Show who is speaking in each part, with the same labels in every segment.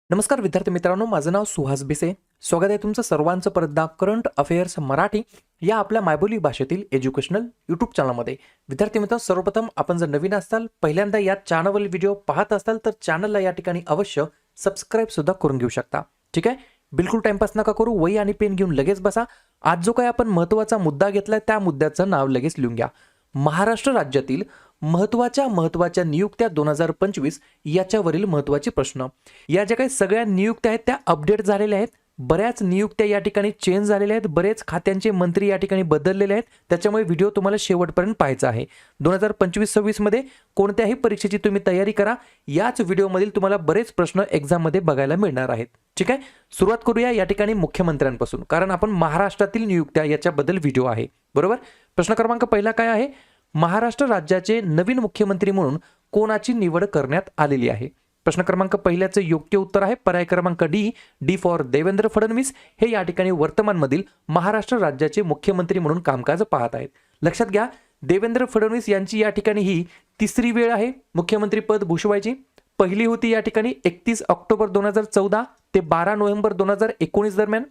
Speaker 1: नमस्कार विद्यार्थी मित्रांनो, माझं नाव सुहास भिसे. स्वागत आहे तुमचं सर्वांचं परत करंट अफेअर्स मराठी या आपल्या मायबोली भाषेतील एज्युकेशनल यूट्यूब चॅनलमध्ये. विद्यार्थी मित्रांनो, सर्वप्रथम आपण जर नवीन असाल, पहिल्यांदा या चॅनलवरील व्हिडिओ पाहत असाल तर चॅनलला या ठिकाणी अवश्य सबस्क्राईब सुद्धा करून घेऊ शकता. ठीक आहे, बिलकुल टाइमपास नका करू, वही आणि पेन घेऊन लगेच बसा. आज जो काही आपण महत्त्वाचा मुद्दा घेतलाय त्या मुद्द्याचं नाव लगेच लिहून घ्या. महाराष्ट्र राज्यातील महत्त्वाच्या नियुक्त्या 2025 याच्यावरील महत्त्वाचे प्रश्न. या ज्या काही सगळ्या नियुक्त्या आहेत त्या अपडेट झालेल्या आहेत. बऱ्याच नियुक्त्या या ठिकाणी चेंज झालेल्या आहेत. बरेच खात्यांचे मंत्री या ठिकाणी बदललेले आहेत. त्याच्यामुळे व्हिडिओ तुम्हाला शेवटपर्यंत पाहायचा आहे. 2025-26 मध्ये कोणत्याही परीक्षेची तुम्ही तयारी करा. याच व्हिडिओमधील तुम्हाला बरेच प्रश्न एक्झाममध्ये बघायला मिळणार आहेत. ठीक आहे, सुरुवात करूया या ठिकाणी मुख्यमंत्र्यांपासून, कारण आपण महाराष्ट्रातील नियुक्त्या याच्याबद्दल व्हिडिओ आहे. बरोबर. प्रश्न क्रमांक पहिला काय आहे? महाराष्ट्र राज्याचे नवीन मुख्यमंत्री म्हणून कोणाची निवड करण्यात आलेली आहे? प्रश्न क्रमांक पहिल्याचे योग्य उत्तर आहे पर्याय क्रमांक डी फॉर देवेंद्र फडणवीस. हे या ठिकाणी वर्तमानमधील महाराष्ट्र राज्याचे मुख्यमंत्री म्हणून कामकाज पाहत आहेत. लक्षात घ्या, देवेंद्र फडणवीस यांची या ठिकाणी ही तिसरी वेळ आहे मुख्यमंत्री पद भूषवायची. पहिली होती या ठिकाणी 31 ऑक्टोबर 2014 ते 12 नोव्हेंबर 2019 दरम्यान.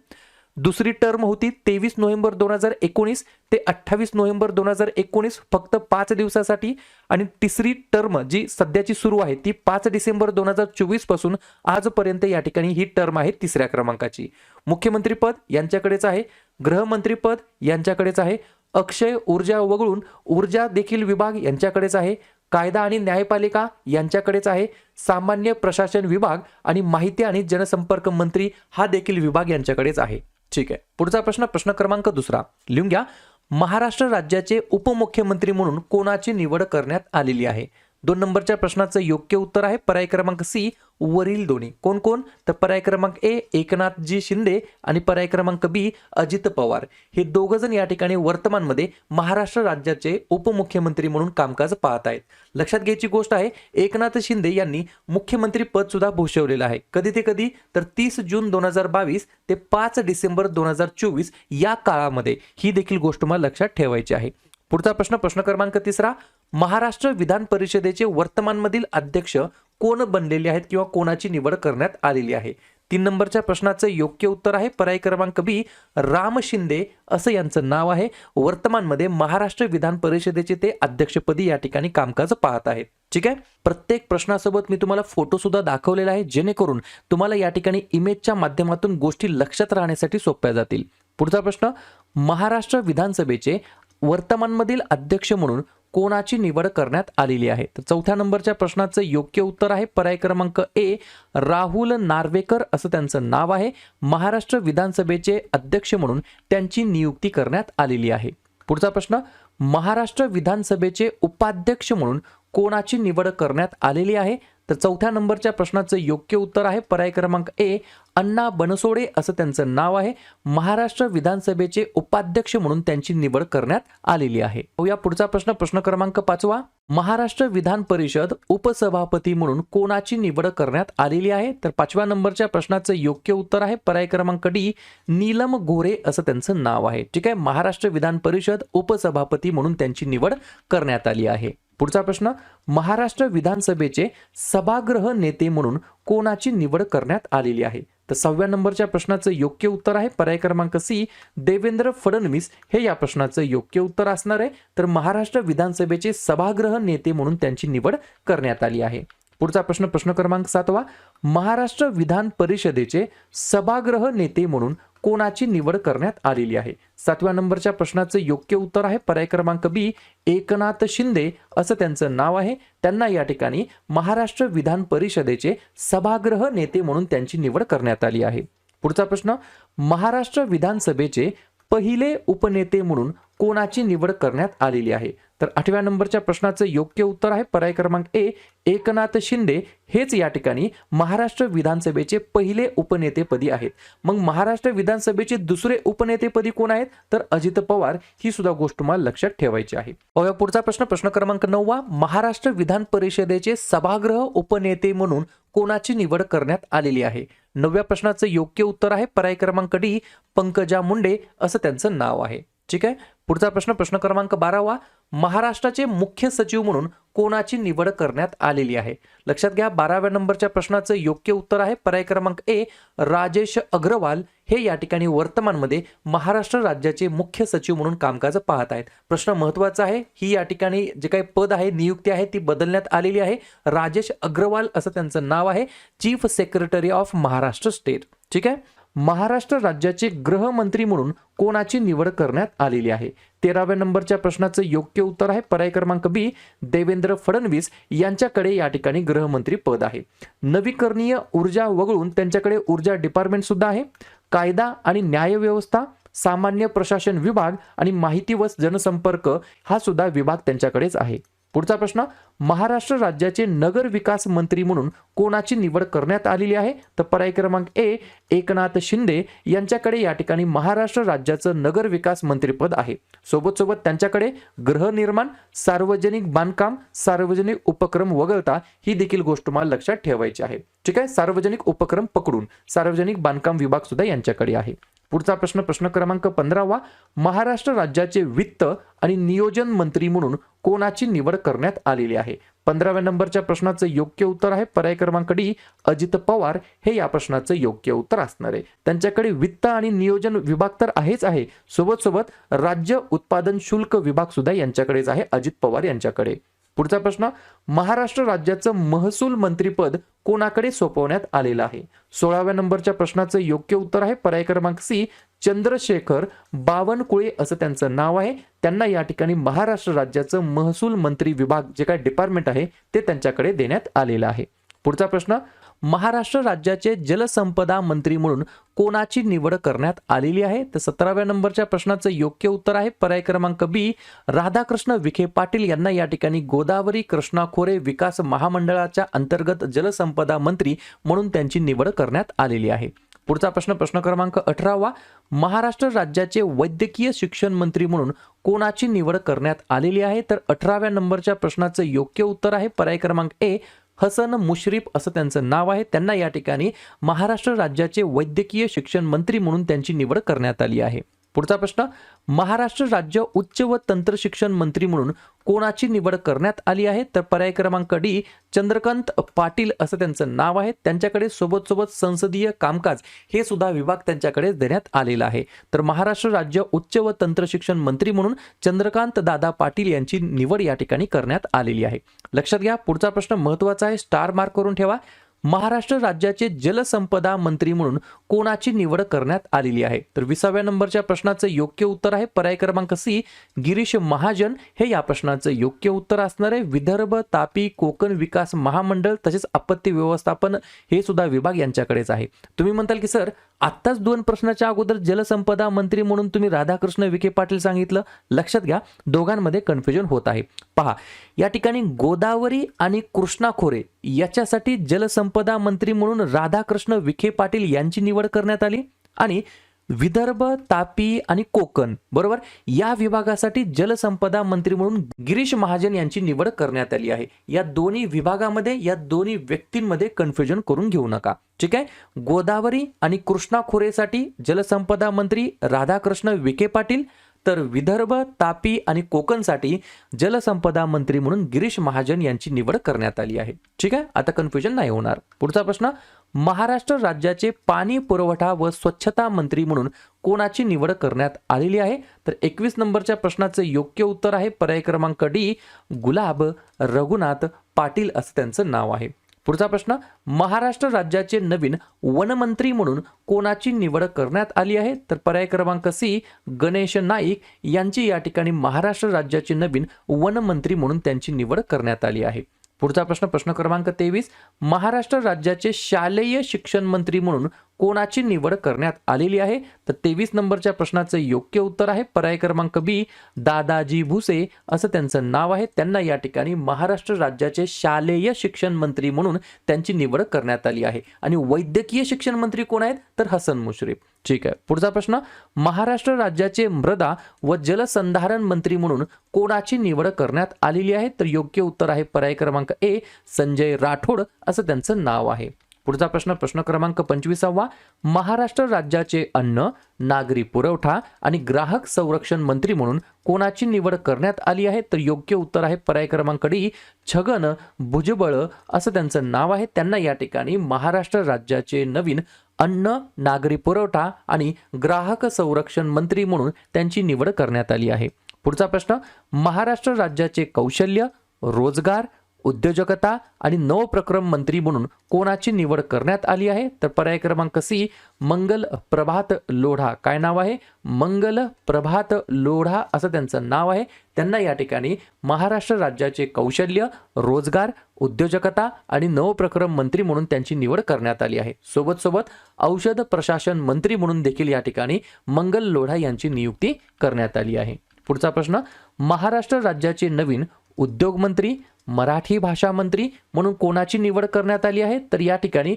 Speaker 1: दुसरी टर्म होती 23 नोव्हेंबर 2019 ते 28 नोव्हेंबर 2019, फक्त 5 दिवसासाठी. आणि तिसरी टर्म जी सध्याची सुरू आहे ती 5 डिसेंबर 2024 पासून आजपर्यंत या ठिकाणी ही टर्म आहे तिसऱ्या क्रमांकाची. मुख्यमंत्रीपद यांच्याकडेच आहे, गृहमंत्रीपद यांच्याकडेच आहे, अक्षय ऊर्जा वगळून ऊर्जा देखील विभाग यांच्याकडेच आहे, कायदा आणि न्यायपालिका यांच्याकडेच आहे, सामान्य प्रशासन विभाग आणि माहिती आणि जनसंपर्क मंत्री हा देखील विभाग यांच्याकडेच आहे. ठीक आहे, पुढचा प्रश्न, प्रश्न क्रमांक दुसरा लिहून घ्या. महाराष्ट्र राज्याचे उपमुख्यमंत्री म्हणून कोणाची निवड करण्यात आलेली आहे? 2 नंबरच्या प्रश्नाचं योग्य उत्तर आहे पर्याय क्रमांक सी वरील दोन्ही. कोण कोण? तर पर्याय क्रमांक ए एकनाथजी शिंदे आणि पर्याय क्रमांक बी अजित पवार. हे दोघं जण या ठिकाणी वर्तमानमध्ये महाराष्ट्र राज्याचे उपमुख्यमंत्री म्हणून कामकाज पाहत आहेत. लक्षात घ्यायची गोष्ट आहे, एकनाथ शिंदे यांनी मुख्यमंत्री पद सुद्धा भूषवलेलं आहे. कधी ते कधी? तर 30 जून 2022 ते 5 डिसेंबर 2024 या काळामध्ये. ही देखील गोष्ट मला लक्षात ठेवायची आहे. पुढचा प्रश्न, प्रश्न क्रमांक तिसरा. महाराष्ट्र विधान परिषदेचे वर्तमानमधील अध्यक्ष कोण बनलेले आहेत किंवा कोणाची निवड करण्यात आलेली आहे? 3 नंबरच्या प्रश्नाचं योग्य उत्तर आहे पर्याय क्रमांक बी राम शिंदे असं यांचं नाव आहे. वर्तमानमध्ये महाराष्ट्र विधान परिषदेचे ते अध्यक्षपदी या ठिकाणी कामकाज पाहत आहेत. ठीक आहे, प्रत्येक प्रश्नासोबत मी तुम्हाला फोटो सुद्धा दाखवलेला आहे, जेणेकरून तुम्हाला या ठिकाणी इमेजच्या माध्यमातून गोष्टी लक्षात राहण्यासाठी सोप्या जातील. पुढचा प्रश्न, महाराष्ट्र विधानसभेचे वर्तमानमधील अध्यक्ष म्हणून कोणाची निवड करण्यात आलेली आहे? तर 4थ्या नंबरच्या प्रश्नाचं योग्य उत्तर आहे पर्याय क्रमांक ए राहुल नार्वेकर असं त्यांचं नाव आहे. महाराष्ट्र विधानसभेचे अध्यक्ष म्हणून त्यांची नियुक्ती करण्यात आलेली आहे. पुढचा प्रश्न, महाराष्ट्र विधानसभेचे उपाध्यक्ष म्हणून कोणाची निवड करण्यात आलेली आहे? तर 4थ्या नंबरच्या प्रश्नाचं योग्य उत्तर आहे पर्याय क्रमांक ए अण्णा बनसोडे असं त्यांचं नाव आहे. महाराष्ट्र विधानसभेचे उपाध्यक्ष म्हणून त्यांची निवड करण्यात आलेली आहे. या पुढचा प्रश्न, प्रश्न क्रमांक 5वा. महाराष्ट्र विधान परिषद उपसभापती म्हणून कोणाची निवड करण्यात आलेली आहे? तर 5व्या नंबरच्या प्रश्नाचं योग्य उत्तर आहे पर्याय क्रमांक डी नीलम गोरे असं त्यांचं नाव आहे. ठीक आहे, महाराष्ट्र विधान परिषद उपसभापती म्हणून त्यांची निवड करण्यात आली आहे. पुढचा प्रश्न, महाराष्ट्र विधानसभेचे सभागृह नेते म्हणून कोणाची निवड करण्यात आलेली आहे? तर 6व्या नंबरच्या प्रश्नाचं योग्य उत्तर आहे पर्याय क्रमांक सी देवेंद्र फडणवीस हे या प्रश्नाचं योग्य उत्तर असणार आहे. तर महाराष्ट्र विधानसभेचे सभागृह नेते म्हणून त्यांची निवड करण्यात आली आहे. पुढचा प्रश्न, प्रश्न क्रमांक 7वा. महाराष्ट्र विधान परिषदेचे सभागृह नेते म्हणून कोणाची निवड करण्यात आलेली आहे? 7व्या नंबरच्या प्रश्नाचं योग्य उत्तर आहे पर्याय क्रमांक बी एकनाथ शिंदे असं त्यांचं नाव आहे. त्यांना या ठिकाणी महाराष्ट्र विधान परिषदेचे सभागृह नेते म्हणून त्यांची निवड करण्यात आली आहे. पुढचा प्रश्न, महाराष्ट्र विधानसभेचे पहिले उपनेते म्हणून कोणाची निवड करण्यात आलेली आहे? तर 8व्या नंबरच्या प्रश्नाचं योग्य उत्तर आहे पर्याय क्रमांक ए एकनाथ शिंदे हेच या ठिकाणी महाराष्ट्र विधानसभेचे पहिले उपनेतेपदी आहेत. मग महाराष्ट्र विधानसभेचे दुसरे उपनेतेपदी कोण आहेत? तर अजित पवार. ही सुद्धा गोष्ट तुम्हाला लक्षात ठेवायची आहे. पुढचा प्रश्न, प्रश्न क्रमांक 9वा. महाराष्ट्र विधान परिषदेचे सभागृह उपनेते म्हणून कोणाची निवड करण्यात आलेली आहे? 9व्या प्रश्नाचं योग्य उत्तर आहे पर्याय क्रमांक डी पंकजा मुंडे असं त्यांचं नाव आहे. ठीक आहे. पुढचा प्रश्न, प्रश्न क्रमांक 12वा, महाराष्ट्राचे मुख्य सचिव म्हणून कोणाची निवड करण्यात आलेली आहे? लक्षात घ्या, 12व्या नंबरच्या प्रश्नाचं योग्य उत्तर आहे पर्याय क्रमांक ए, राजेश अग्रवाल हे या ठिकाणी वर्तमानमध्ये महाराष्ट्र राज्याचे मुख्य सचिव म्हणून कामकाज पाहत आहेत. प्रश्न महत्वाचा आहे, ही या ठिकाणी जे काही पद आहे, नियुक्ती आहे ती बदलण्यात आलेली आहे. राजेश अग्रवाल असं त्यांचं नाव आहे, chief secretary of Maharashtra state. ठीक आहे. महाराष्ट्र राज्याचे गृहमंत्री म्हणून कोणाची निवड करण्यात आलेली आहे? 13व्या नंबरच्या प्रश्नाचं योग्य उत्तर आहे पर्याय क्रमांक बी, देवेंद्र फडणवीस यांच्याकडे या ठिकाणी गृहमंत्री पद आहे. नवीकरणीय ऊर्जा वगळून त्यांच्याकडे ऊर्जा डिपार्टमेंट सुद्धा आहे. कायदा आणि न्याय व्यवस्था, सामान्य प्रशासन विभाग आणि माहिती व जनसंपर्क हा सुद्धा विभाग त्यांच्याकडेच आहे. पुढचा प्रश्न, महाराष्ट्र राज्याचे नगर विकास मंत्री म्हणून कोणाची निवड करण्यात आलेली आहे? तर पर्याय क्रमांक ए, एकनाथ शिंदे यांच्याकडे या ठिकाणी महाराष्ट्र राज्याचं नगर विकास मंत्रीपद आहे. सोबत सोबत त्यांच्याकडे गृहनिर्माण, सार्वजनिक बांधकाम, सार्वजनिक उपक्रम वगळता ही देखील गोष्ट मला लक्षात ठेवायची आहे. ठीक आहे. सार्वजनिक उपक्रम पकडून सार्वजनिक बांधकाम विभाग सुद्धा यांच्याकडे आहे. पुढचा प्रश्न, प्रश्न क्रमांक 15वा, महाराष्ट्र राज्याचे वित्त आणि नियोजन मंत्री म्हणून कोणाची निवड करण्यात आलेली आहे? 15व्या नंबरच्या प्रश्नाचं योग्य उत्तर आहे पर्याय क्रमांक डी, अजित पवार हे या प्रश्नाचं योग्य उत्तर असणार आहे. त्यांच्याकडे वित्त आणि नियोजन विभाग तर आहेच आहे, सोबत सोबत राज्य उत्पादन शुल्क विभाग सुद्धा यांच्याकडेच आहे, अजित पवार यांच्याकडे. पुढचा प्रश्न, महाराष्ट्र राज्याचं महसूल मंत्रीपद कोणाकडे सोपवण्यात आलेलं आहे? 16व्या नंबरच्या प्रश्नाचं योग्य उत्तर आहे पर्याय क्रमांक सी, चंद्रशेखर बावनकुळे असं त्यांचं नाव आहे. त्यांना या ठिकाणी महाराष्ट्र राज्याचं महसूल मंत्री विभाग जे काय डिपार्टमेंट आहे ते त्यांच्याकडे देण्यात आलेलं आहे. पुढचा प्रश्न, महाराष्ट्र राज्याचे जलसंपदा मंत्री म्हणून कोणाची निवड करण्यात आलेली आहे? तर 17व्या नंबरच्या प्रश्नाचं योग्य उत्तर आहे पर्याय क्रमांक बी, राधाकृष्ण विखे पाटील यांना या ठिकाणी गोदावरी कृष्णा खोरे विकास महामंडळाच्या अंतर्गत जलसंपदा मंत्री म्हणून त्यांची निवड करण्यात आलेली आहे. पुढचा प्रश्न, प्रश्न क्रमांक 18वा, महाराष्ट्र राज्याचे वैद्यकीय शिक्षण मंत्री म्हणून कोणाची निवड करण्यात आलेली आहे? तर 18व्या नंबरच्या प्रश्नाचं योग्य उत्तर आहे पर्याय क्रमांक ए, हसन मुश्रीफ असं त्यांचं नाव आहे. त्यांना या ठिकाणी महाराष्ट्र राज्याचे वैद्यकीय शिक्षण मंत्री म्हणून त्यांची निवड करण्यात आली आहे. पुढचा प्रश्न, महाराष्ट्र राज्य उच्च व तंत्र शिक्षण मंत्री म्हणून कोणाची निवड करण्यात आली आहे? तर पर्याय क्रमांक डी, चंद्रकांत पाटील असं त्यांचं नाव आहे. त्यांच्याकडे सोबत सोबत संसदीय कामकाज हे सुद्धा विभाग त्यांच्याकडे देण्यात आलेला आहे. तर महाराष्ट्र राज्य उच्च व तंत्र शिक्षण मंत्री म्हणून चंद्रकांत दादा पाटील यांची निवड या ठिकाणी करण्यात आलेली आहे. लक्षात घ्या, पुढचा प्रश्न महत्वाचा आहे, स्टार मार्क करून ठेवा. महाराष्ट्र राज्याचे जलसंपदा मंत्री म्हणून कोणाची निवड करण्यात आलेली आहे? तर 20व्या नंबरच्या प्रश्नाचं योग्य उत्तर आहे पर्याय क्रमांक सी, गिरीश महाजन हे या प्रश्नाचं योग्य उत्तर असणार आहे. विदर्भ, तापी, कोकण विकास महामंडळ तसेच आपत्ती व्यवस्थापन हे सुद्धा विभाग यांच्याकडेच आहे. तुम्ही म्हणताल की सर आत्ताच 2 प्रश्नाच्या अगोदर जलसंपदा मंत्री म्हणून तुम्ही राधाकृष्ण विखे पाटील सांगितलं. लक्षात घ्या, दोघांमध्ये कन्फ्युजन होत आहे. पहा, या ठिकाणी गोदावरी आणि कृष्णा खोरे याच्यासाठी जलसंपदा मंत्री म्हणून राधाकृष्ण विखे पाटील यांची निवड करण्यात आली आणि विदर्भ, तापी आणि कोकण बरोबर या विभागासाठी जलसंपदा मंत्री म्हणून गिरीश महाजन यांची निवड करण्यात आली आहे. या दोन्ही विभागामध्ये, या दोन्ही व्यक्तींमध्ये कन्फ्युजन करून घेऊ नका. ठीक आहे. गोदावरी आणि कृष्णा खोरेसाठी जलसंपदा मंत्री राधाकृष्ण विखे पाटील, तर विदर्भ, तापी आणि कोकणसाठी जलसंपदा मंत्री म्हणून गिरीश महाजन यांची निवड करण्यात आली आहे. ठीक आहे, आता कन्फ्युजन नाही होणार. पुढचा प्रश्न, महाराष्ट्र राज्याचे पाणी पुरवठा व स्वच्छता मंत्री म्हणून कोणाची निवड करण्यात आलेली आहे? तर 21 नंबरच्या प्रश्नाचं योग्य उत्तर आहे पर्याय क्रमांक डी, गुलाब रघुनाथ पाटील असं त्यांचं नाव आहे. पुढचा प्रश्न, महाराष्ट्र राज्याचे नवीन वनमंत्री म्हणून कोणाची निवड करण्यात आली आहे? तर पर्याय क्रमांक सी, गणेश नाईक यांची या ठिकाणी महाराष्ट्र राज्याचे नवीन वनमंत्री म्हणून त्यांची निवड करण्यात आली आहे. पुढचा प्रश्न, प्रश्न क्रमांक 23, महाराष्ट्र राज्याचे शालेय शिक्षण मंत्री म्हणून कोणाची निवड करण्यात आलेली आहे? तर 23 नंबरच्या प्रश्नाचं योग्य उत्तर आहे पर्याय क्रमांक बी, दादाजी भुसे असं त्यांचं नाव आहे. त्यांना या ठिकाणी महाराष्ट्र राज्याचे शालेय शिक्षण मंत्री म्हणून त्यांची निवड करण्यात आली आहे. आणि वैद्यकीय शिक्षण मंत्री कोण आहेत? तर हसन मुश्रीफ. ठीक आहे. पुढचा प्रश्न, महाराष्ट्र राज्याचे मृदा व जलसंधारण मंत्री म्हणून कोणाची निवड करण्यात आलेली आहे? तर योग्य उत्तर आहे पर्याय क्रमांक ए, संजय राठोड असं त्यांचं नाव आहे. पुढचा प्रश्न प्रश्न क्रमांक 25वा, महाराष्ट्र राज्याचे अन्न, नागरी पुरवठा आणि ग्राहक संरक्षण मंत्री म्हणून कोणाची निवड करण्यात आली आहे? तर योग्य उत्तर आहे पर्याय क्रमांक डी, छगन भुजबळ असं त्यांचं नाव आहे. त्यांना या ठिकाणी महाराष्ट्र राज्याचे नवीन अन्न, नागरी पुरवठा आणि ग्राहक संरक्षण मंत्री म्हणून त्यांची निवड करण्यात आली आहे. पुढचा प्रश्न, महाराष्ट्र राज्याचे कौशल्य, रोजगार, उद्योजकता आणि नवप्रक्रम मंत्री म्हणून कोणाची निवड करण्यात आली आहे? तर पर्याय क्रमांक सी, मंगल प्रभात लोढा. काय नाव आहे? मंगल प्रभात लोढा असं त्यांचं नाव आहे. त्यांना या ठिकाणी महाराष्ट्र राज्याचे कौशल्य, रोजगार, उद्योजकता आणि नवप्रक्रम मंत्री म्हणून त्यांची निवड करण्यात आली आहे. सोबत औषध प्रशासन मंत्री म्हणून देखील या ठिकाणी मंगल लोढा यांची नियुक्ती करण्यात आली आहे. पुढचा प्रश्न, महाराष्ट्र राज्याचे नवीन उद्योग मंत्री, मराठी भाषा मंत्री म्हणून कोणाची निवड करण्यात आली आहे? तर या ठिकाणी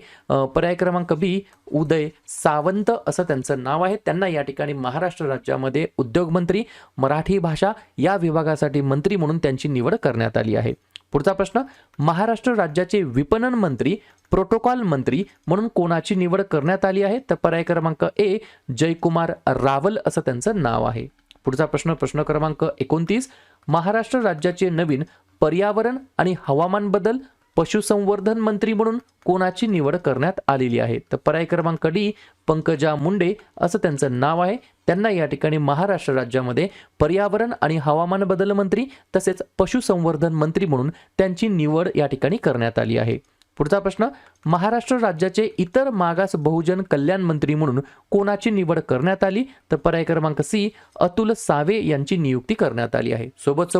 Speaker 1: पर्याय क्रमांक बी, उदय सावंत असं त्यांचं नाव आहे. त्यांना या ठिकाणी महाराष्ट्र राज्यामध्ये उद्योग मंत्री, मराठी भाषा या विभागासाठी मंत्री म्हणून त्यांची निवड करण्यात आली आहे. पुढचा प्रश्न, महाराष्ट्र राज्याचे विपणन मंत्री, प्रोटोकॉल मंत्री म्हणून कोणाची निवड करण्यात आली आहे? तर पर्याय क्रमांक ए, जयकुमार रावल असं त्यांचं नाव आहे. पुढचा प्रश्न प्रश्न क्रमांक 29, महाराष्ट्र राज्याचे नवीन पर्यावरण आणि हवामान बदल, पशुसंवर्धन मंत्री म्हणून कोणाची निवड करण्यात आलेली आहे? तर पर्याय क्रमांक डी, पंकजा मुंडे असं त्यांचं नाव आहे. त्यांना या ठिकाणी महाराष्ट्र राज्यामध्ये पर्यावरण आणि हवामान बदल मंत्री तसेच पशुसंवर्धन मंत्री म्हणून त्यांची निवड या ठिकाणी करण्यात आली आहे. पुढचा प्रश्न, महाराष्ट्र राज्याचे इतर मागास बहुजन कल्याण मंत्री म्हणून कोणाची निवड करण्यात आली? तर पर्याय क्रमांक सी, अतुल सावे यांची नियुक्ती करण्यात आली आहे. सोबत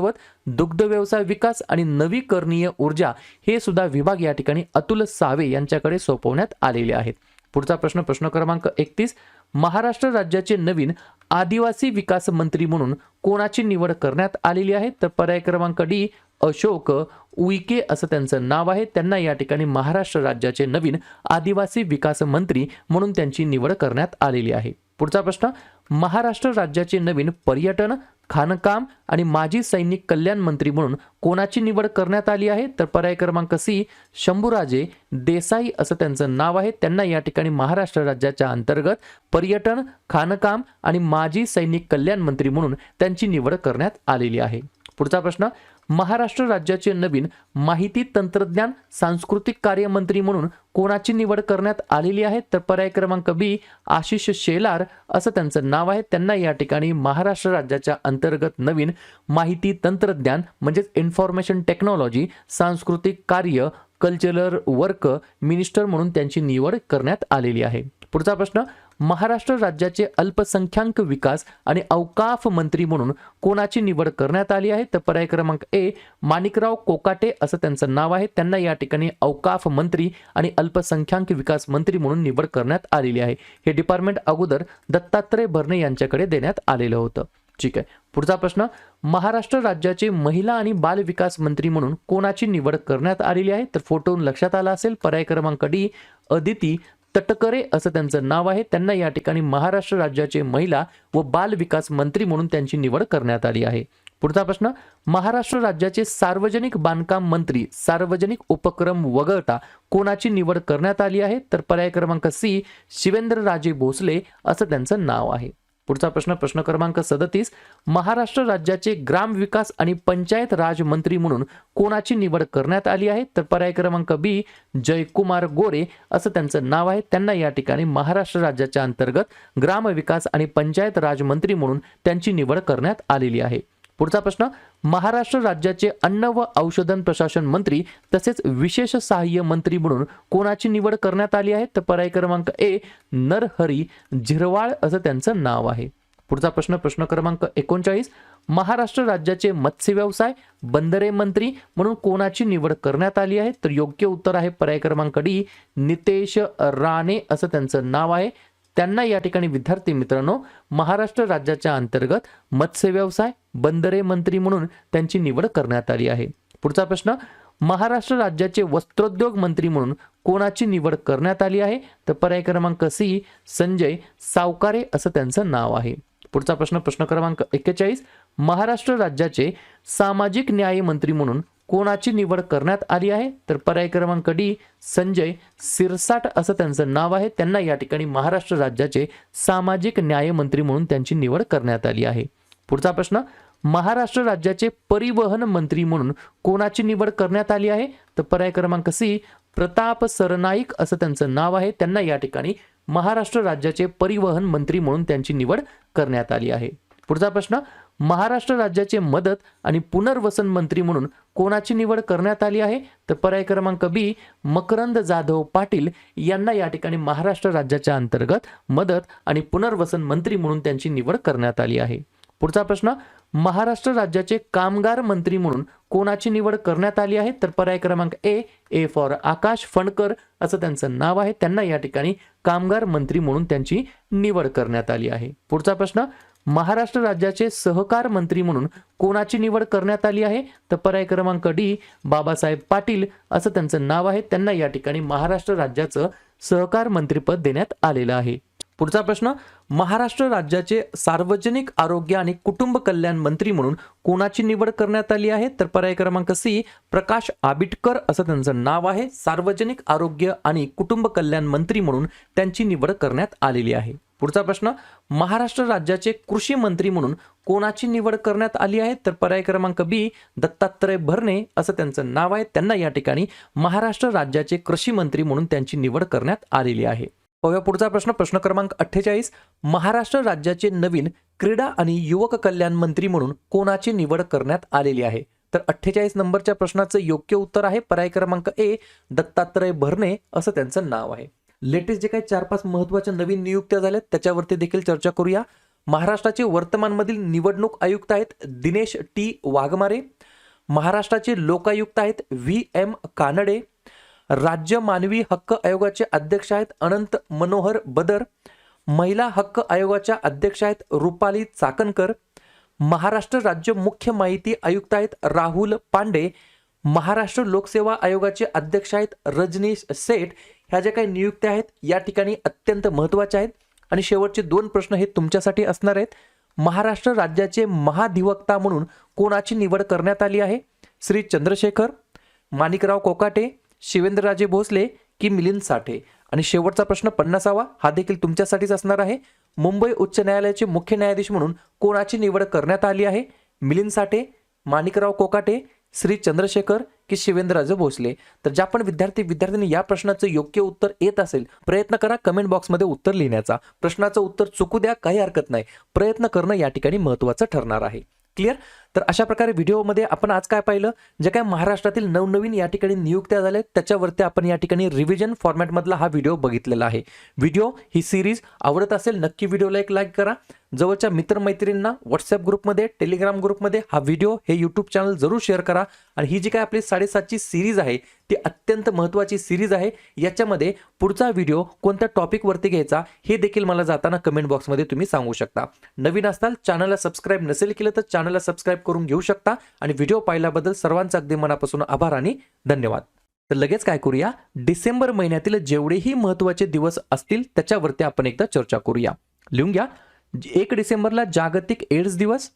Speaker 1: दुग्ध व्यवसाय विकास आणि नवीकरणीय ऊर्जा हे सुद्धा विभाग या ठिकाणी अतुल सावे यांच्याकडे सोपवण्यात आलेले आहेत. पुढचा प्रश्न प्रश्न क्रमांक 31, महाराष्ट्र राज्याचे नवीन आदिवासी विकास मंत्री म्हणून कोणाची निवड करण्यात आलेली आहे? तर पर्याय क्रमांक डी, अशोक उईके असं त्यांचं नाव आहे. त्यांना या ठिकाणी महाराष्ट्र राज्याचे नवीन आदिवासी विकास मंत्री म्हणून त्यांची निवड करण्यात आलेली आहे. पुढचा प्रश्न, महाराष्ट्र राज्याचे नवीन पर्यटन, खाणकाम आणि माजी सैनिक कल्याण मंत्री म्हणून कोणाची निवड करण्यात आली आहे? तर पर्याय क्रमांक सी, शंभूराजे देसाई असं त्यांचं नाव आहे. त्यांना या ठिकाणी महाराष्ट्र राज्याच्या अंतर्गत पर्यटन, खाणकाम आणि माजी सैनिक कल्याण मंत्री म्हणून त्यांची निवड करण्यात आलेली आहे. पुढचा प्रश्न, महाराष्ट्र राज्याचे नवीन माहिती तंत्रज्ञान सांस्कृतिक कार्य मंत्री म्हणून कोणाची निवड करण्यात आलेली आहे? तर पर्याय क्रमांक बी, आशिष शेलार असं त्यांचं नाव आहे. त्यांना या ठिकाणी महाराष्ट्र राज्याच्या अंतर्गत नवीन माहिती तंत्रज्ञान म्हणजेच इन्फॉर्मेशन टेक्नॉलॉजी, सांस्कृतिक कार्य, कल्चरल वर्क मिनिस्टर म्हणून त्यांची निवड करण्यात आलेली आहे. पुढचा प्रश्न, महाराष्ट्र राज्याचे अल्पसंख्याक विकास आणि औकाफ मंत्री म्हणून कोणाची निवड करण्यात आली आहे? तर पर्याय क्रमांक ए, माणिकराव कोकाटे असं त्यांचं नाव आहे. त्यांना या ठिकाणी औकाफ मंत्री आणि अल्पसंख्याक विकास मंत्री म्हणून निवड करण्यात आलेली आहे. हे डिपार्टमेंट अगोदर दत्तात्रय भरणे यांच्याकडे देण्यात आलेलं होतं. ठीक आहे. पुढचा प्रश्न, महाराष्ट्र राज्याचे महिला आणि बाल विकास मंत्री म्हणून कोणाची निवड करण्यात आलेली आहे? तर फोटोन लक्षात आला असेल. पर्याय क्रमांक डी, अदिती तटकरे असं त्यांचं नाव आहे. त्यांना या ठिकाणी महाराष्ट्र राज्याचे महिला व बाल विकास मंत्री म्हणून त्यांची निवड करण्यात आली आहे. पुढचा प्रश्न, महाराष्ट्र राज्याचे सार्वजनिक बांधकाम मंत्री सार्वजनिक उपक्रम वगळता कोणाची निवड करण्यात आली आहे? तर पर्याय क्रमांक सी, शिवेंद्रराजे भोसले असं त्यांचं नाव आहे. पुढचा प्रश्न प्रश्न क्रमांक 37, महाराष्ट्र राज्याचे ग्रामविकास आणि पंचायत राज मंत्री म्हणून कोणाची निवड करण्यात आली आहे? तर पर्याय क्रमांक बी, जयकुमार गोरे असं त्यांचं नाव आहे. त्यांना या ठिकाणी महाराष्ट्र राज्याच्या अंतर्गत ग्रामविकास आणि पंचायत राज मंत्री म्हणून त्यांची निवड करण्यात आलेली आहे. पुढचा प्रश्न, महाराष्ट्र राज्याचे अन्न व औषधन प्रशासन मंत्री तसेच विशेष सहाय्य मंत्री म्हणून कोणाची निवड करण्यात आली आहे? तर पर्याय क्रमांक ए, नरहरी झिरवाळ असं त्यांचं नाव आहे. पुढचा प्रश्न प्रश्न क्रमांक 39, महाराष्ट्र राज्याचे मत्स्य व्यवसाय, बंदरे मंत्री म्हणून कोणाची निवड करण्यात आली आहे? तर योग्य उत्तर आहे पर्याय क्रमांक डी, नितेश राणे असं त्यांचं नाव आहे. त्यांना या ठिकाणी विद्यार्थी मित्रांनो महाराष्ट्र राज्याच्या अंतर्गत मत्स्य व्यवसाय, बंदरे मंत्री म्हणून त्यांची निवड करण्यात आली आहे. पुढचा प्रश्न, महाराष्ट्र राज्याचे वस्त्रोद्योग मंत्री म्हणून कोणाची निवड करण्यात आली आहे? तर पर्याय क्रमांक सी, संजय सावकारे असं त्यांचं नाव आहे. पुढचा प्रश्न प्रश्न क्रमांक 41, महाराष्ट्र राज्याचे सामाजिक न्याय मंत्री म्हणून कोणाची निवड करण्यात आली आहे? तर पर्याय क्रमांक डी संजय सिरसाट असं त्यांचं नाव आहे. त्यांना या ठिकाणी महाराष्ट्र राज्याचे सामाजिक न्याय मंत्री म्हणून त्यांची निवड करण्यात आली आहे. पुढचा प्रश्न, महाराष्ट्र राज्याचे परिवहन मंत्री म्हणून कोणाची निवड करण्यात आली आहे? तर पर्याय क्रमांक सी प्रताप सरनाईक असं त्यांचं नाव आहे. त्यांना या ठिकाणी महाराष्ट्र राज्याचे परिवहन मंत्री म्हणून त्यांची निवड करण्यात आली आहे. पुढचा प्रश्न, महाराष्ट्र राज्याचे मदत आणि पुनर्वसन मंत्री म्हणून कोणाची निवड करण्यात आली आहे? तर पर्याय क्रमांक बी मकरंद जाधव पाटील यांना या ठिकाणी महाराष्ट्र राज्याच्या अंतर्गत मदत आणि पुनर्वसन मंत्री म्हणून त्यांची निवड करण्यात आली आहे. पुढचा प्रश्न, महाराष्ट्र राज्याचे कामगार मंत्री म्हणून कोणाची निवड करण्यात आली आहे? तर पर्याय क्रमांक ए फॉर आकाश फणकर असं त्यांचं नाव आहे. त्यांना या ठिकाणी कामगार मंत्री म्हणून त्यांची निवड करण्यात आली आहे. पुढचा प्रश्न, महाराष्ट्र राज्याचे सहकार मंत्री म्हणून कोणाची निवड करण्यात आली आहे? तर पर्याय क्रमांक डी बाबासाहेब पाटील असं त्यांचं नाव आहे. त्यांना या ठिकाणी महाराष्ट्र राज्याचं सहकार मंत्रीपद देण्यात आलेलं आहे. पुढचा प्रश्न, महाराष्ट्र राज्याचे सार्वजनिक आरोग्य आणि कुटुंब कल्याण मंत्री म्हणून कोणाची निवड करण्यात आली आहे? तर पर्याय क्रमांक सी प्रकाश आबिटकर असं त्यांचं नाव आहे. सार्वजनिक आरोग्य आणि कुटुंब कल्याण मंत्री म्हणून त्यांची निवड करण्यात आलेली आहे. पुढचा प्रश्न, महाराष्ट्र राज्याचे कृषी मंत्री म्हणून कोणाची निवड करण्यात आली आहे? तर पर्याय क्रमांक बी दत्तात्रय भरणे असं त्यांचं नाव आहे. त्यांना या ठिकाणी महाराष्ट्र राज्याचे कृषी मंत्री म्हणून त्यांची निवड करण्यात आलेली आहे. पुढचा प्रश्न, प्रश्न क्रमांक 48, महाराष्ट्र राज्याचे नवीन क्रीडा आणि युवक कल्याण मंत्री म्हणून कोणाची निवड करण्यात आलेली आहे? तर 48 नंबरच्या प्रश्नाचं योग्य उत्तर आहे पर्याय क्रमांक ए दत्तात्रय भरणे असं त्यांचं नाव आहे. लेटेस्ट जे काही 4-5 महत्त्वाच्या नवीन नियुक्त्या झाल्यात त्याच्यावरती देखील चर्चा करूया. महाराष्ट्राचे वर्तमानमधील निवडणूक आयुक्त आहेत दिनेश टी वाघमारे. महाराष्ट्राचे लोकायुक्त आहेत VM कानडे. राज्य मानवी हक्क आयोगाचे अध्यक्ष आहेत अनंत मनोहर बदर. महिला हक्क आयोगाच्या अध्यक्ष आहेत रुपाली चाकणकर. महाराष्ट्र राज्य मुख्य माहिती आयुक्त आहेत राहुल पांडे. महाराष्ट्र लोकसेवा आयोगाचे अध्यक्ष आहेत रजनीश सेठ. ह्या ज्या काही नियुक्त्या आहेत या ठिकाणी अत्यंत महत्त्वाच्या आहेत. आणि शेवटचे 2 प्रश्न हे तुमच्यासाठी असणार आहेत. महाराष्ट्र राज्याचे महाधिवक्ता म्हणून कोणाची निवड करण्यात आली आहे? श्री चंद्रशेखर, माणिकराव कोकाटे, शिवेंद्रराजे भोसले की मिलिंद साठे. आणि शेवटचा प्रश्न 50वा हा देखील तुमच्यासाठीच असणार आहे. मुंबई उच्च न्यायालयाचे मुख्य न्यायाधीश म्हणून कोणाची निवड करण्यात आली आहे? मिलिंद साठे, माणिकराव कोकाटे, श्री चंद्रशेखर की शिवेंद्रराजे भोसले. तर ज्या पण विद्यार्थ्यांनी या प्रश्नाचं योग्य उत्तर येत असेल प्रयत्न करा कमेंट बॉक्समध्ये उत्तर लिहिण्याचा. प्रश्नाचं उत्तर चुकू द्या, काही हरकत नाही. प्रयत्न करणं या ठिकाणी महत्त्वाचं ठरणार आहे. क्लिअर? तर अशा प्रकारे व्हिडिओमध्ये आपण आज काय पाहिलं, जे काय महाराष्ट्रातील नवनवीन या ठिकाणी नियुक्त्या झाल्या त्याच्यावरती आपण या ठिकाणी रिव्हिजन फॉर्मॅटमधला हा व्हिडिओ बघितलेला आहे. व्हिडिओ ही सिरीज आवडत असेल नक्की व्हिडिओला एक लाईक करा. जवळच्या मित्रमैत्रिणींना व्हॉट्सअप ग्रुपमध्ये, टेलिग्राम ग्रुपमध्ये हा व्हिडिओ, हे यूट्यूब चॅनल जरूर शेअर करा. आणि ही जी काय आपली 7.5ची सिरीज आहे ती अत्यंत महत्त्वाची सिरीज आहे. याच्यामध्ये पुढचा व्हिडिओ कोणत्या टॉपिकवरती घ्यायचा हे देखील मला जाताना कमेंट बॉक्समध्ये तुम्ही सांगू शकता. नवीन असताल, चॅनलला सबस्क्राईब नसेल केलं तर चॅनलला सबस्क्राईब करून घेऊ शकता. आणि व्हिडिओ पाहिल्याबद्दल सर्वांचा अगदी मनापासून आभार आणि धन्यवाद. तर लगेच काय करूया, डिसेंबर महिन्यातील जेवढेही महत्त्वाचे दिवस असतील त्याच्यावरती आपण एकदा चर्चा करूया. लिहून घ्या. 1 डिसेंबरला जागतिक एड्स दिवस,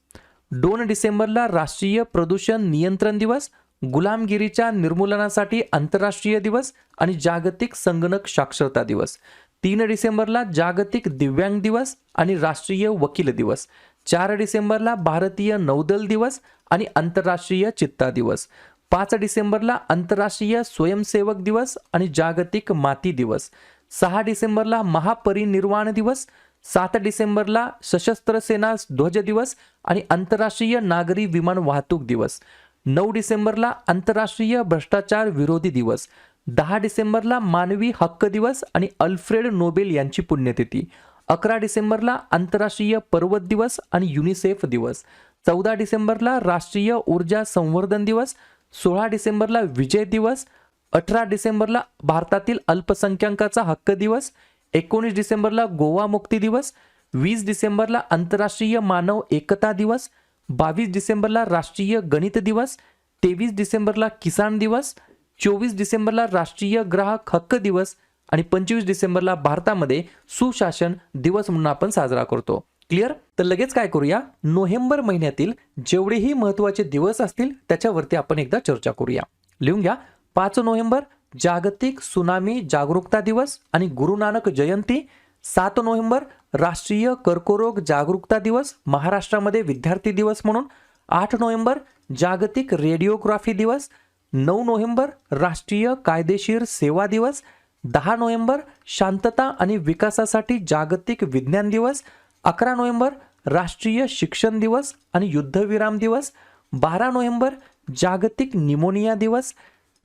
Speaker 1: 2 डिसेंबरला राष्ट्रीय प्रदूषण नियंत्रण दिवस, गुलामगिरीच्या निर्मूलनासाठी आंतरराष्ट्रीय दिवस आणि जागतिक संगणक साक्षरता दिवस, 3 डिसेंबरला जागतिक दिव्यांग दिवस आणि राष्ट्रीय वकील दिवस, 4 डिसेंबरला भारतीय नौदल दिवस आणि आंतरराष्ट्रीय चित्ता दिवस, 5 डिसेंबरला आंतरराष्ट्रीय स्वयंसेवक दिवस आणि जागतिक माती दिवस, 6 डिसेंबरला महापरिनिर्वाण दिवस, 7 डिसेंबरला सशस्त्र सेना ध्वज दिवस आणि आंतरराष्ट्रीय नागरी विमान वाहतूक दिवस, 9 डिसेंबरला आंतरराष्ट्रीय भ्रष्टाचार विरोधी दिवस, 10 डिसेंबरला मानवी हक्क दिवस आणि अल्फ्रेड नोबेल यांची पुण्यतिथी, 11 डिसेंबरला आंतरराष्ट्रीय पर्वत दिवस आणि युनिसेफ दिवस, 14 डिसेंबरला राष्ट्रीय ऊर्जा संवर्धन दिवस, 16 डिसेंबरला विजय दिवस, 18 डिसेंबरला भारतातील अल्पसंख्याकांचा हक्क दिवस, 19 डिसेंबरला गोवा मुक्ती दिवस, 20 डिसेंबरला आंतरराष्ट्रीय मानव एकता दिवस, 22 डिसेंबरला राष्ट्रीय गणित दिवस, 23 डिसेंबरला किसान दिवस, 24 डिसेंबरला राष्ट्रीय ग्राहक हक्क दिवस आणि 25 डिसेंबरला भारतामध्ये सुशासन दिवस म्हणून आपण साजरा करतो. क्लिअर? तर लगेच काय करूया, नोव्हेंबर महिन्यातील जेवढेही महत्त्वाचे दिवस असतील त्याच्यावरती आपण एकदा चर्चा करूया. लिहून घ्या. 5 नोव्हेंबर जागतिक सुनामी जागरूकता दिवस आणि गुरु नानक जयंती. 7 नोव्हेंबर राष्ट्रीय कर्करोग जागरूकता दिवस, महाराष्ट्रामध्ये विद्यार्थी दिवस म्हणून. 8 नोव्हेंबर जागतिक रेडिओग्राफी दिवस. 9 नोव्हेंबर राष्ट्रीय कायदेशीर सेवा दिवस. 10 नोव्हेंबर शांतता आणि विकासासाठी जागतिक विज्ञान दिवस. 11 नोव्हेंबर राष्ट्रीय शिक्षण दिवस आणि युद्धविराम दिवस. 12 नोव्हेंबर जागतिक निमोनिया दिवस.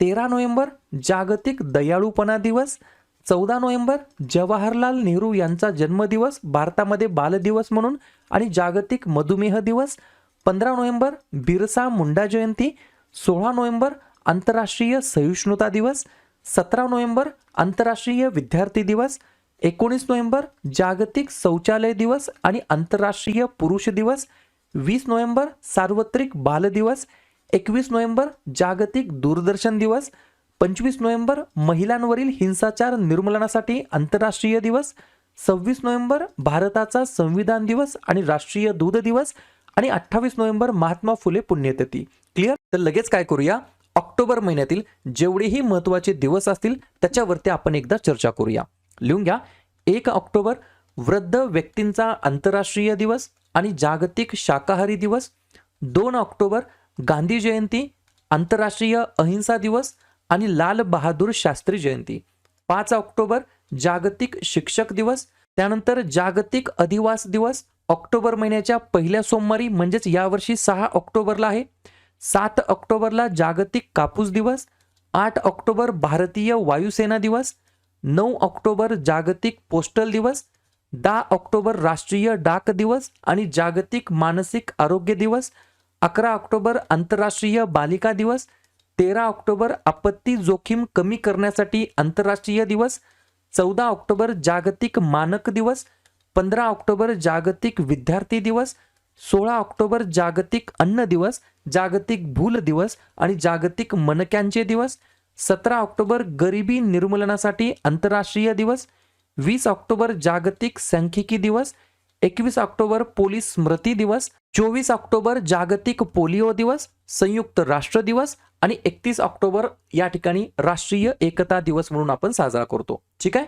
Speaker 1: 13 नोव्हेंबर जागतिक दयाळूपणा दिवस. 14 नोव्हेंबर जवाहरलाल नेहरू यांचा जन्मदिवस, भारतामध्ये बालदिवस म्हणून आणि जागतिक मधुमेह दिवस. 15 नोव्हेंबर बिरसा मुंडा जयंती. 16 नोव्हेंबर आंतरराष्ट्रीय सहिष्णुता दिवस. 17 नोव्हेंबर आंतरराष्ट्रीय विद्यार्थी दिवस. 19 नोव्हेंबर जागतिक शौचालय दिवस आणि आंतरराष्ट्रीय पुरुष दिवस. 20 नोव्हेंबर सार्वत्रिक बाल दिवस. 21 नोव्हेंबर जागतिक दूरदर्शन दिवस. 25 नोव्हेंबर महिलांवरील हिंसाचार निर्मूलनासाठी आंतरराष्ट्रीय दिवस. 26 नोव्हेंबर भारताचा संविधान दिवस आणि राष्ट्रीय दूध दिवस आणि 28 नोव्हेंबर महात्मा फुले पुण्यतिथी. क्लिअर? तर लगेच काय करूया, ऑक्टोबर महिन्यातील जेवढेही महत्त्वाचे दिवस असतील त्याच्यावरती आपण एकदा चर्चा करूया. लिहून घ्या. 1 ऑक्टोबर वृद्ध व्यक्तींचा आंतरराष्ट्रीय दिवस आणि जागतिक शाकाहारी दिवस. 2 ऑक्टोबर गांधी जयंती, आंतरराष्ट्रीय अहिंसा दिवस आणि लाल बहादूर शास्त्री जयंती. 5 ऑक्टोबर जागतिक शिक्षक दिवस. त्यानंतर जागतिक अधिवास दिवस ऑक्टोबर महिन्याच्या पहिल्या सोमवारी म्हणजेच यावर्षी 6 ऑक्टोबरला आहे. 7 ऑक्टोबरला जागतिक कापूस दिवस. 8 ऑक्टोबर भारतीय वायुसेना दिवस. 9 ऑक्टोबर जागतिक पोस्टल दिवस. 10 ऑक्टोबर राष्ट्रीय डाक दिवस आणि जागतिक मानसिक आरोग्य दिवस. 11 ऑक्टोबर आंतरराष्ट्रीय बालिका दिवस. 13 ऑक्टोबर आपत्ती जोखीम कमी करण्यासाठी आंतरराष्ट्रीय दिवस. 14 ऑक्टोबर जागतिक मानक दिवस. 15 ऑक्टोबर जागतिक विद्यार्थी दिवस. 16 ऑक्टोबर जागतिक अन्न दिवस, जागतिक भूल दिवस आणि जागतिक मणक्यांचे दिवस. 17 ऑक्टोबर गरिबी निर्मूलनासाठी आंतरराष्ट्रीय दिवस. 20 ऑक्टोबर जागतिक सांख्यिकी दिवस. 21 ऑक्टोबर पोलीस स्मृती दिवस. 24 ऑक्टोबर जागतिक पोलिओ दिवस, संयुक्त राष्ट्र दिवस आणि 31 ऑक्टोबर या ठिकाणी राष्ट्रीय एकता दिवस म्हणून आपण साजरा करतो. ठीक आहे.